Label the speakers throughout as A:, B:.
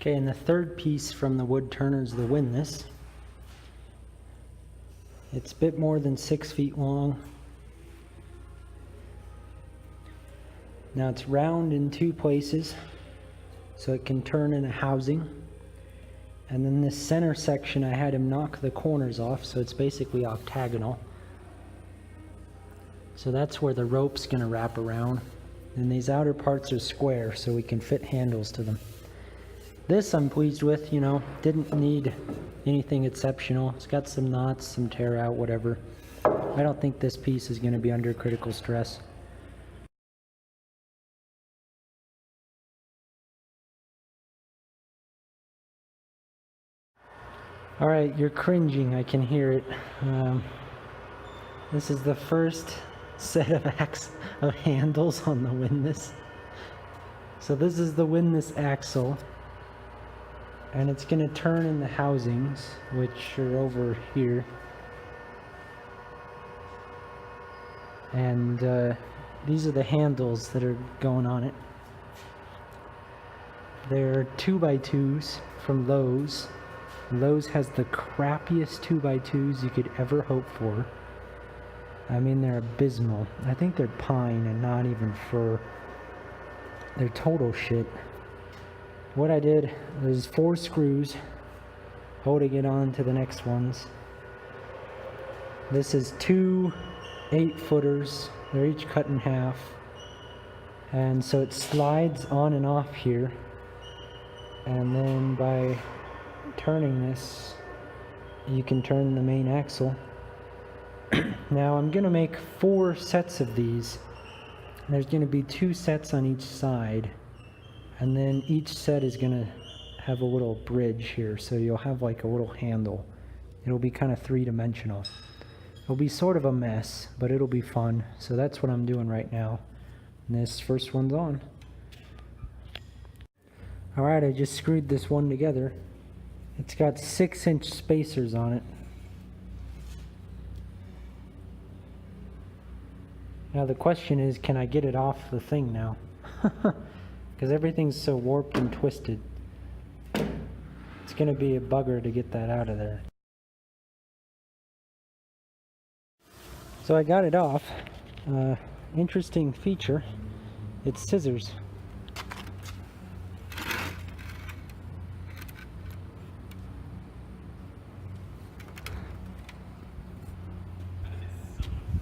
A: Okay, and the third piece from the wood turner is the Windlass. It's a bit more than 6 feet long. Now it's round in 2 places, so it can turn in a housing. And then this center section, I had him knock the corners off, so it's basically octagonal. So that's where the rope's going to wrap around. And these outer parts are square, so we can fit handles to them. This I'm pleased with, you know, didn't need anything exceptional. It's got some knots, some tear out, whatever. I don't think this piece is going to be under critical stress. Alright, you're cringing, I can hear it. This is the first set of handles on the Windlass. So this is the Windlass axle. And it's going to turn in the housings, which are over here. And these are the handles that are going on it. They're 2x2s from Lowe's. Lowe's has the crappiest 2x2s you could ever hope for. I mean, they're abysmal. I think they're pine and not even fir. They're total shit. What I did was 4 screws holding it on to the next ones. This is 2 8-footers. They're each cut in half. And so it slides on and off here. And then by turning this, you can turn the main axle. Now I'm going to make 4 sets of these. There's going to be 2 sets on each side, and then each set is going to have a little bridge here, so you'll have like a little handle. It'll be kind of 3-dimensional. It'll be sort of a mess, but it'll be fun. So that's what I'm doing right now. And this first one's on. Alright, I just screwed this one together. It's got 6-inch spacers on it. Now the question is, can I get it off the thing now? Because everything's so warped and twisted. It's going to be a bugger to get that out of there. So I got it off. Interesting feature. It's scissors.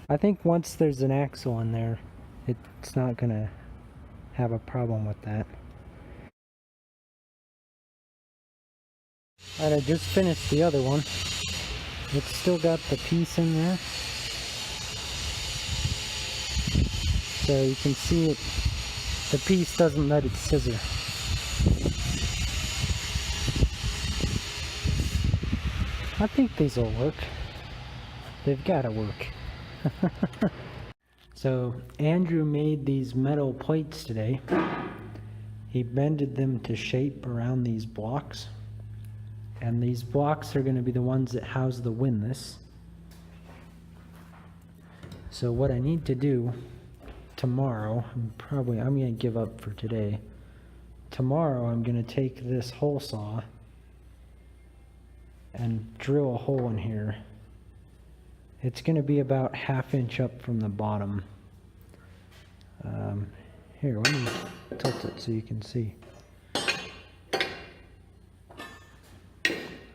A: I think once there's an axle in there, it's not going to have a problem with that. Alright, I just finished the other one. It's still got the piece in there. So you can see it, the piece doesn't let it scissor. I think these will work. They've got to work. So Andrew made these metal plates today. He bended them to shape around these blocks, and these blocks are going to be the ones that house the Windlass. So what I need to do tomorrow, I'm going to give up for today. Tomorrow I'm going to take this hole saw and drill a hole in here. It's going to be about 1/2 inch up from the bottom. Here, let me tilt it so you can see.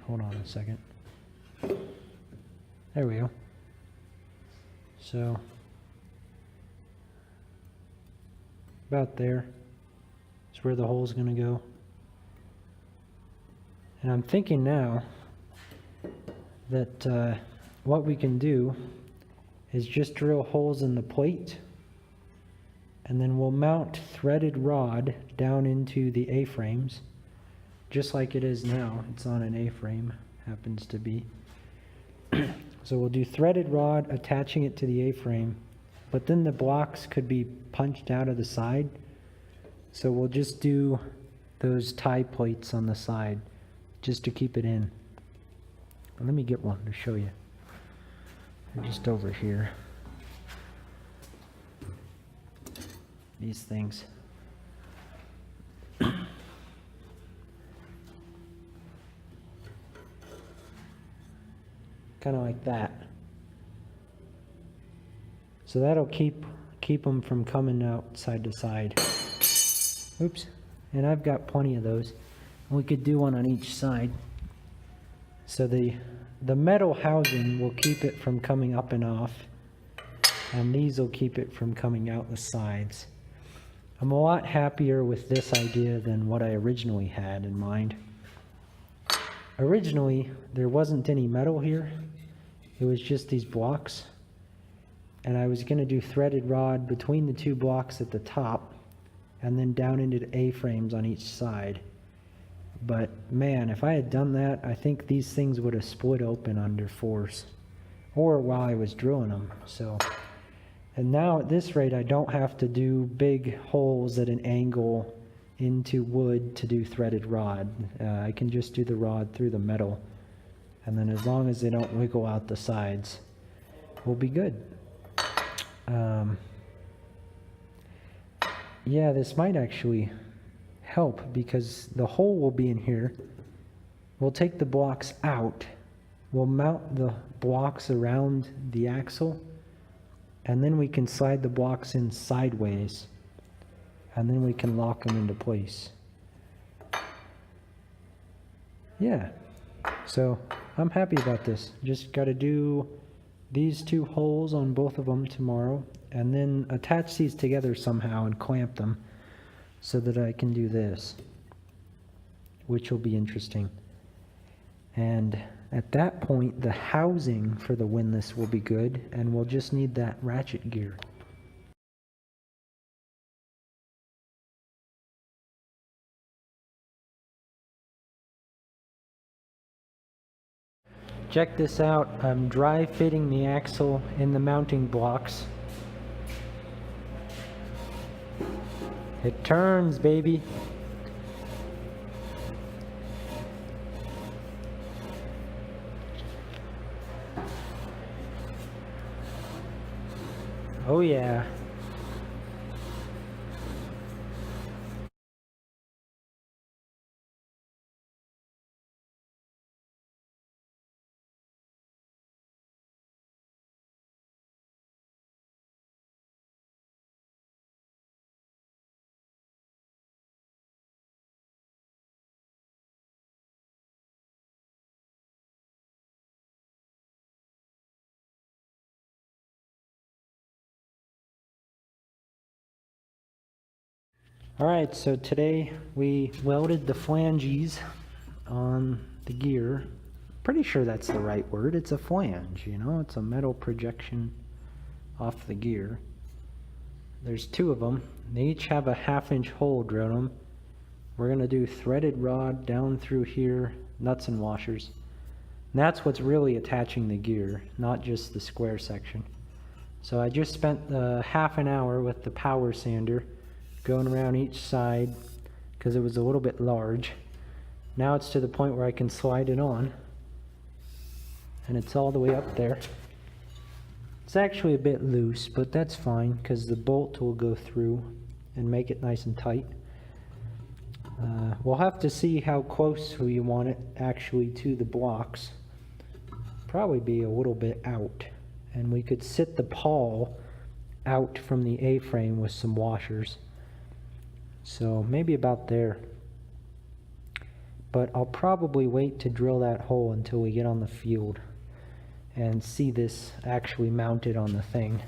A: Hold on a second. There we go. So, about there is where the hole's going to go. And I'm thinking now that what we can do is just drill holes in the plate, and then we'll mount threaded rod down into the A-frames, just like it is now. It's on an A-frame, happens to be. So we'll do threaded rod attaching it to the A-frame, but then the blocks could be punched out of the side. So we'll just do those tie plates on the side just to keep it in. Let me get one to show you. They're just over here. These things. kind of like that. So that'll keep them from coming out side to side. Oops. And I've got plenty of those. We could do one on each side. So the metal housing will keep it from coming up and off, and these will keep it from coming out the sides. I'm a lot happier with this idea than what I originally had in mind. Originally, there wasn't any metal here. It was just these blocks. And I was going to do threaded rod between the two blocks at the top, and then down into the A-frames on each side. But man, if I had done that, I think these things would have split open under force, or while I was drilling them. So, and now at this rate, I don't have to do big holes at an angle into wood to do threaded rod. I can just do the rod through the metal, and then as long as they don't wiggle out the sides, we'll be good. Yeah, this might actually help because the hole will be in here. We'll take the blocks out. We'll mount the blocks around the axle, and then we can slide the blocks in sideways, and then we can lock them into place. Yeah, so I'm happy about this. Just got to do these two holes on both of them tomorrow, and then attach these together somehow and clamp them so that I can do this, which will be interesting. And at that point, the housing for the windlass will be good, and we'll just need that ratchet gear. Check this out. I'm dry fitting the axle in the mounting blocks. It turns, baby. Oh yeah. Alright, so today we welded the flanges on the gear. Pretty sure that's the right word. It's a flange, you know, it's a metal projection off the gear. There's two of them. They each have a 1/2 inch hole drilled in them. We're going to do threaded rod down through here, nuts and washers. And that's what's really attaching the gear, not just the square section. So I just spent 1/2 an hour with the power sander going around each side because it was a little bit large. Now it's to the point where I can slide it on, and it's all the way up there. It's actually a bit loose, but that's fine because the bolt will go through and make it nice and tight. We'll have to see how close we want it actually to the blocks. Probably be a little bit out, and we could sit the pawl out from the A-frame with some washers. So maybe about there. But I'll probably wait to drill that hole until we get on the field and see this actually mounted on the thing.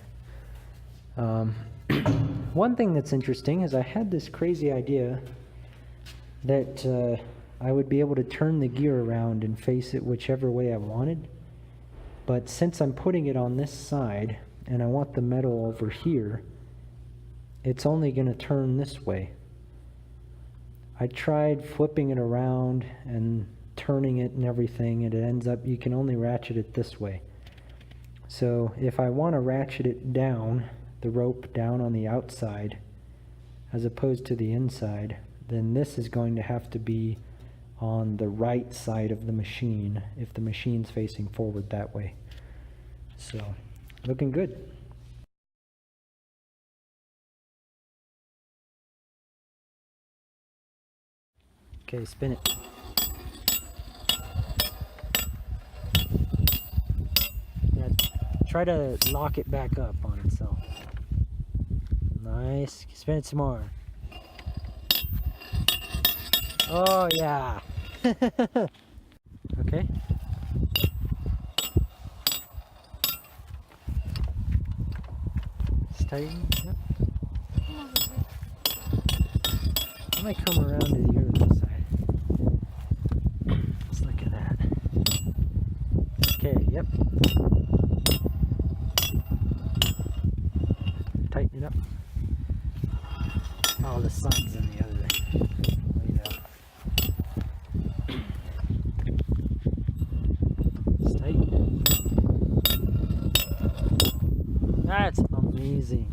A: One thing that's interesting is I had this crazy idea that I would be able to turn the gear around and face it whichever way I wanted. But since I'm putting it on this side and I want the metal over here, it's only going to turn this way. I tried flipping it around and turning it and everything, and it ends up you can only ratchet it this way. So if I want to ratchet it down, the rope down on the outside as opposed to the inside, then this is going to have to be on the right side of the machine if the machine's facing forward that way. So looking good. Okay, spin it. Try to lock it back up on itself. Nice. Spin it some more. Oh yeah. Okay. It's tighten. Yep. I might come around to the other side. Let's look at that. Okay, yep. Tighten it up. Oh, the sun's in the other way down. It's tight. That's amazing.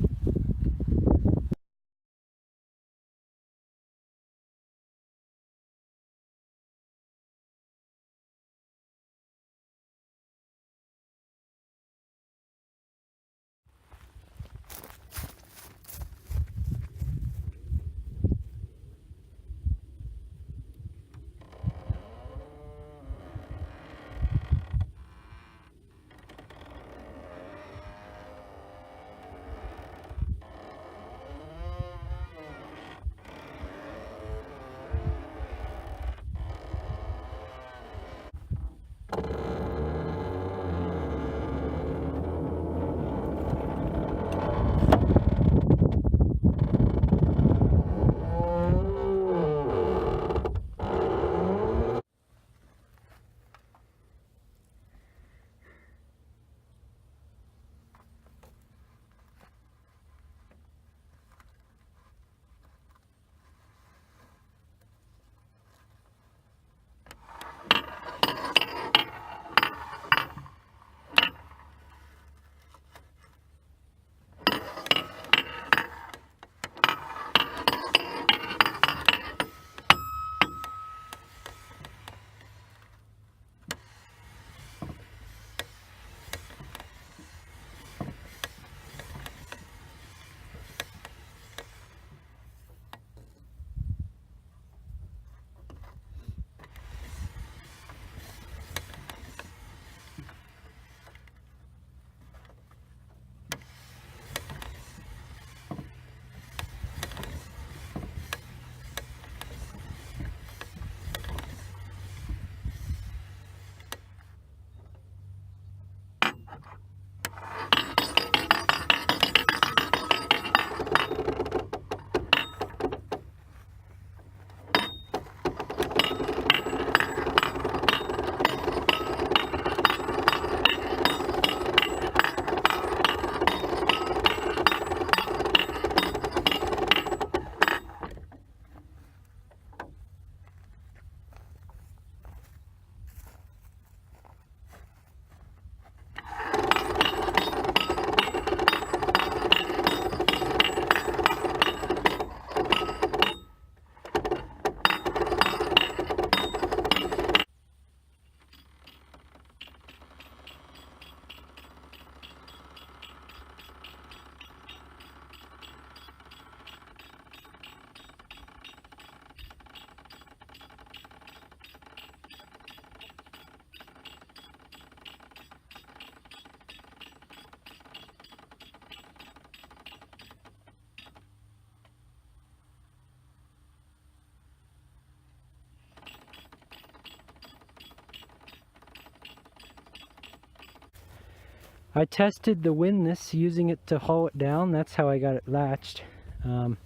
A: I tested the windlass using it to haul it down. That's how I got it latched. The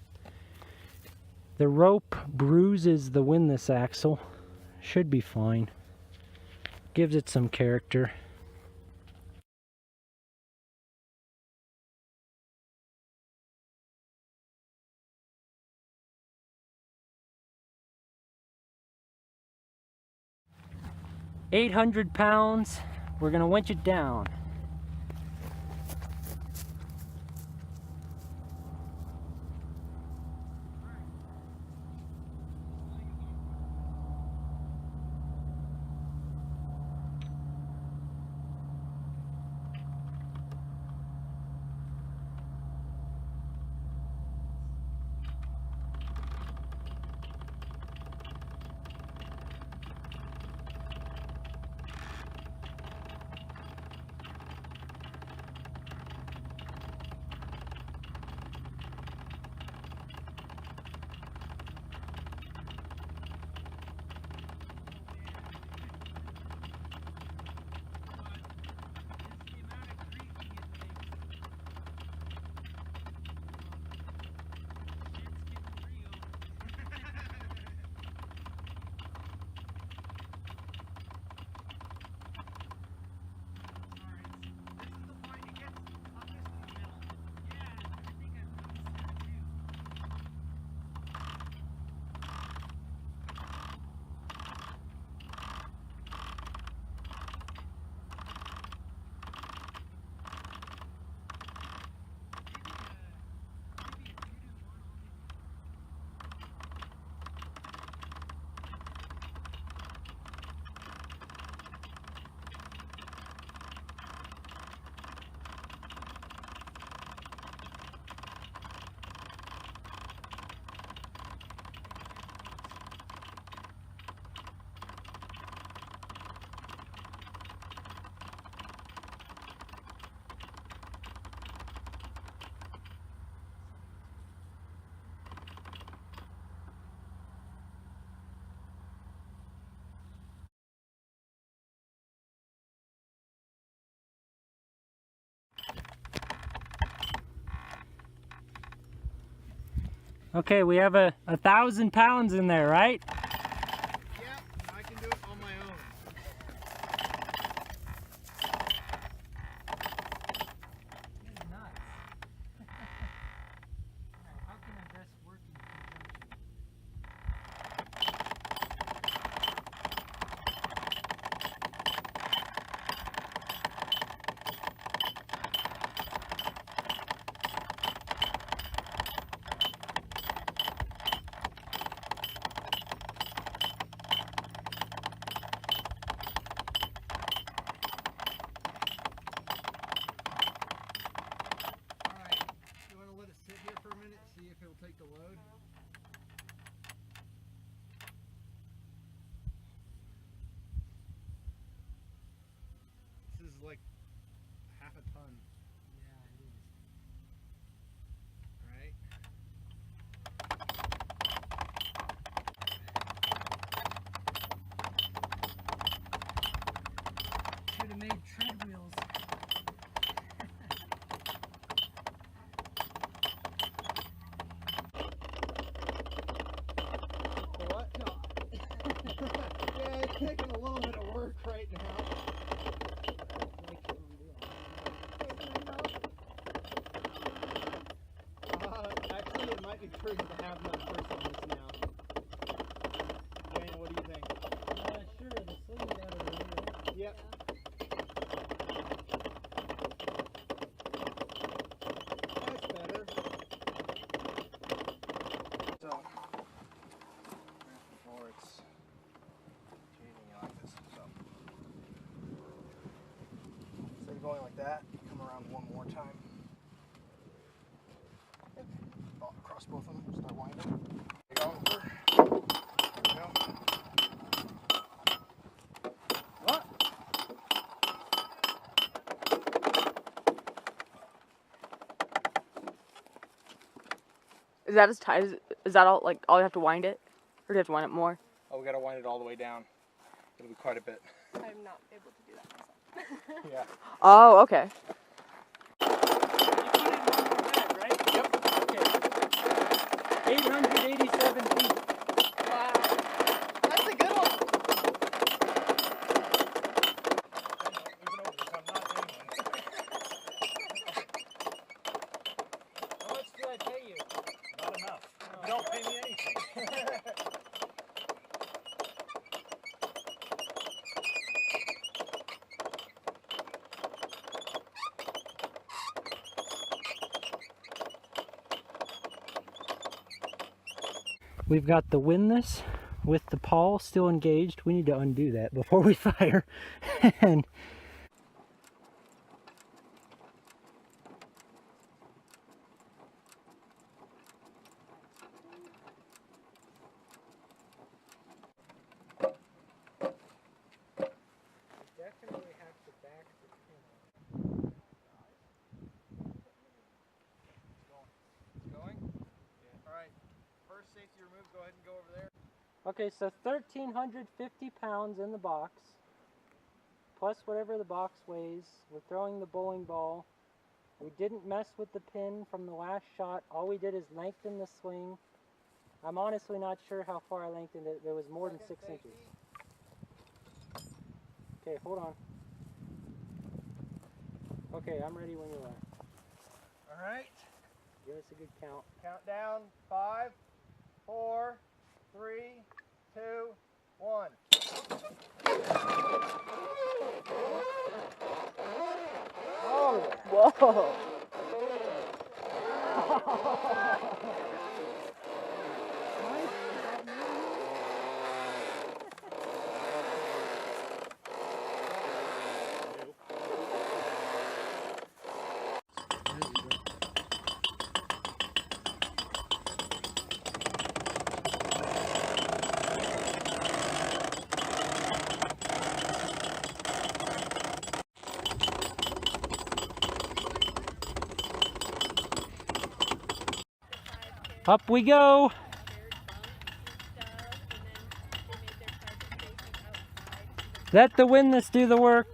A: rope bruises the windlass axle. Should be fine. Gives it some character. £800. We're gonna winch it down. Okay, we have a 1,000 pounds in there, right?
B: Yeah, I can do it on my own.
A: This is nuts. Alright, how can I best work in conjunction?
B: Alright, you want to let it sit here for a minute, see if it'll take the load? This is like half a ton.
A: Yeah, it is.
B: Alright.
A: Should have made tread wheels.
B: What? Yeah, it's taking a little bit of work right now. Actually, it might be prudent to have another person on this now. Daniel, what do you think?
A: Sure, the sling's out of there.
B: Yep. That's better. So, before it's changing like this. So, instead of going like that, come around one more time. Yep. Across both of them, start winding. Go over. There we go. What?
C: Is that as tight as, is that all, like, all you have to wind it? Or do you have to wind it more?
B: Oh, we gotta wind it all the way down. It'll be quite a bit.
D: I'm not able to do that myself.
B: Yeah.
C: Oh, okay.
A: Right? Yep. Okay. 887 feet.
D: Wow. That's a good one.
A: How much do I pay you?
B: Not enough. You don't pay me anything.
A: We've got the windlass with the pawl still engaged. We need to undo that before we fire. And
B: Definitely have to back the pin. Going? Yeah. Alright. First safety remove, go ahead and go over there.
A: okay, so 1,350 pounds in the box, plus whatever the box weighs. We're throwing the bowling ball. We didn't mess with the pin from the last shot. All we did is lengthen the swing. I'm honestly not sure how far I lengthened it. There was more than 6 inches. Okay, hold on. Okay, I'm ready when you are.
B: Alright.
A: Give us a good count.
B: Count down. 5, 4, 3, 2, 1.
A: Oh!
C: Whoa.
A: Up we go! Let the windlass do the work.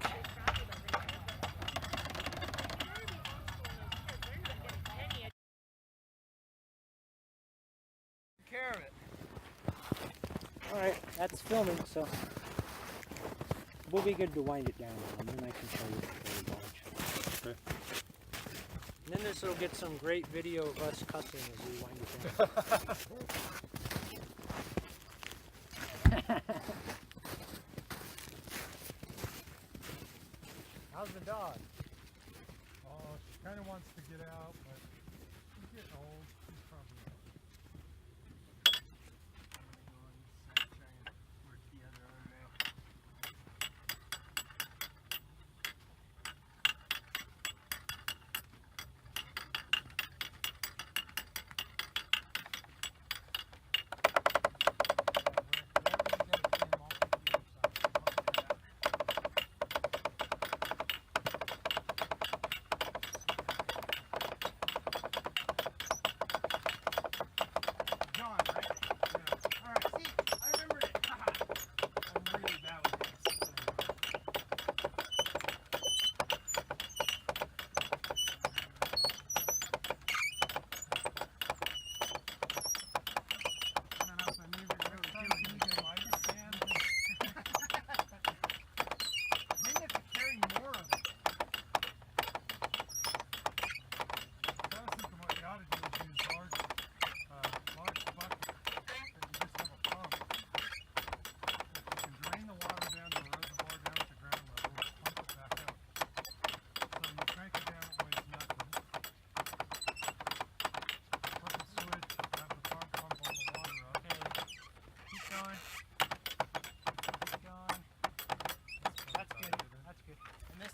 B: care of it.
A: Alright, that's filming, so we'll be good to wind it down now, and then I can show you before we launch.
E: Okay.
A: And then this will get some great video of us cussing as we wind it down. How's the dog?
E: Oh, she kind of wants to get out, but she's getting old. She's probably out.
B: Work the other arm now.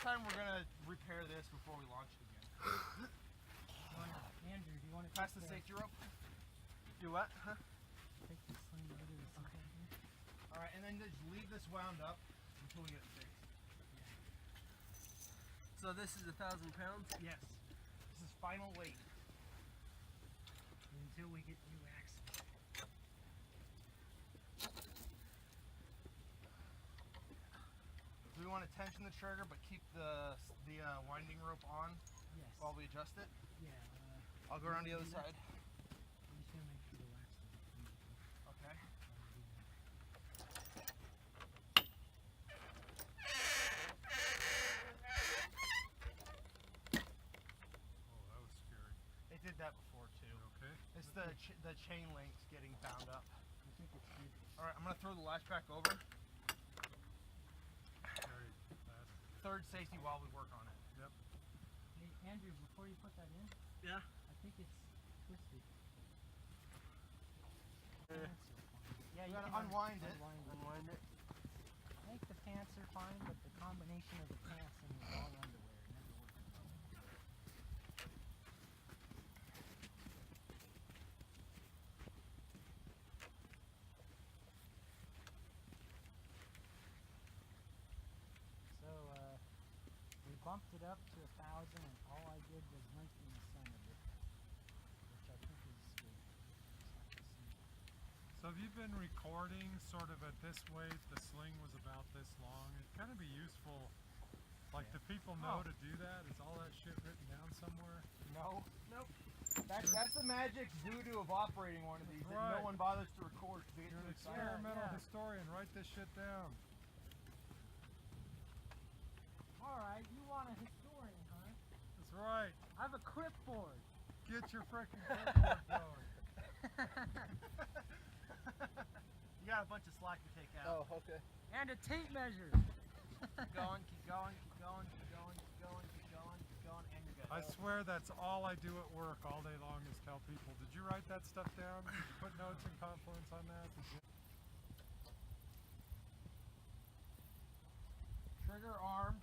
B: We're gonna repair this before we launch it again.
A: Andrew, do you want to
B: Pass the safety rope. Do what? Huh?
A: take the sling out of this?
B: All right, and then just leave this wound up until we get it fixed.
F: So this is 1,000 pounds?
B: Yes. This is final weight.
A: Until we get new axles.
B: Do we want to tension the trigger but keep the winding rope on
A: Yes.
B: while we adjust it?
A: Yeah.
B: I'll go around the other side.
A: I'm just gonna make sure the wax doesn't
B: Okay.
E: Oh, that was scary.
B: They did that before too.
E: You okay?
B: It's the chain links getting bound up.
A: I think it's good.
B: All right, I'm gonna throw the latch back over.
E: Very fast.
B: Third safety while we work on it.
E: Yep.
A: Hey, Andrew, before you put that in,
F: Yeah.
A: I think it's twisted. Yeah,
B: You
A: you
B: gotta
A: can
B: unwind it.
F: Unwind it.
A: I think the pants are fine, but the combination of the pants and the long underwear never works well. So, we bumped it up to 1,000, and all I did was lengthen the center of it, which I think is good. Just like the center.
E: So have you been recording sort of at this weight? The sling was about this long. It'd kind of be useful. Like, do people know to do that? Is all that shit written down somewhere?
B: No. Nope. That's the magic voodoo of operating one of these. That
E: Right.
B: no one bothers to record. 'Cause they get
E: You're an
B: too excited.
E: experimental historian. Write this shit down.
A: Alright, you want a historian, huh?
E: That's right.
A: I have a clipboard.
E: Get your freaking clipboard going.
B: You got a bunch of slack to take out.
F: Oh, okay.
A: And a tape measure.
B: Keep going, keep going, keep going, keep going, keep going, keep going, keep going, and you're good.
E: I swear that's all I do at work all day long is tell people, did you write that stuff down? Did you put notes in Confluence on that? Did you?
B: Trigger armed.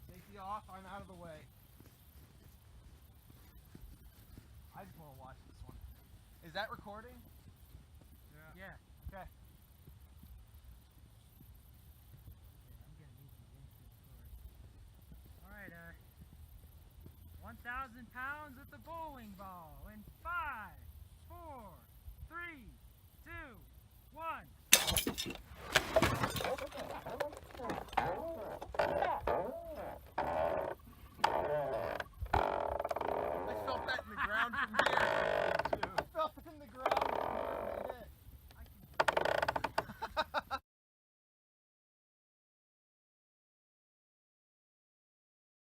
B: Safety off, I'm out of the way. I just want to watch this one. Is that recording?
E: Yeah.
A: Yeah.
B: Okay.
A: I'm gonna need these inches for it. Alright, 1,000 pounds with the bowling ball in 5, 4, 3, 2, 1.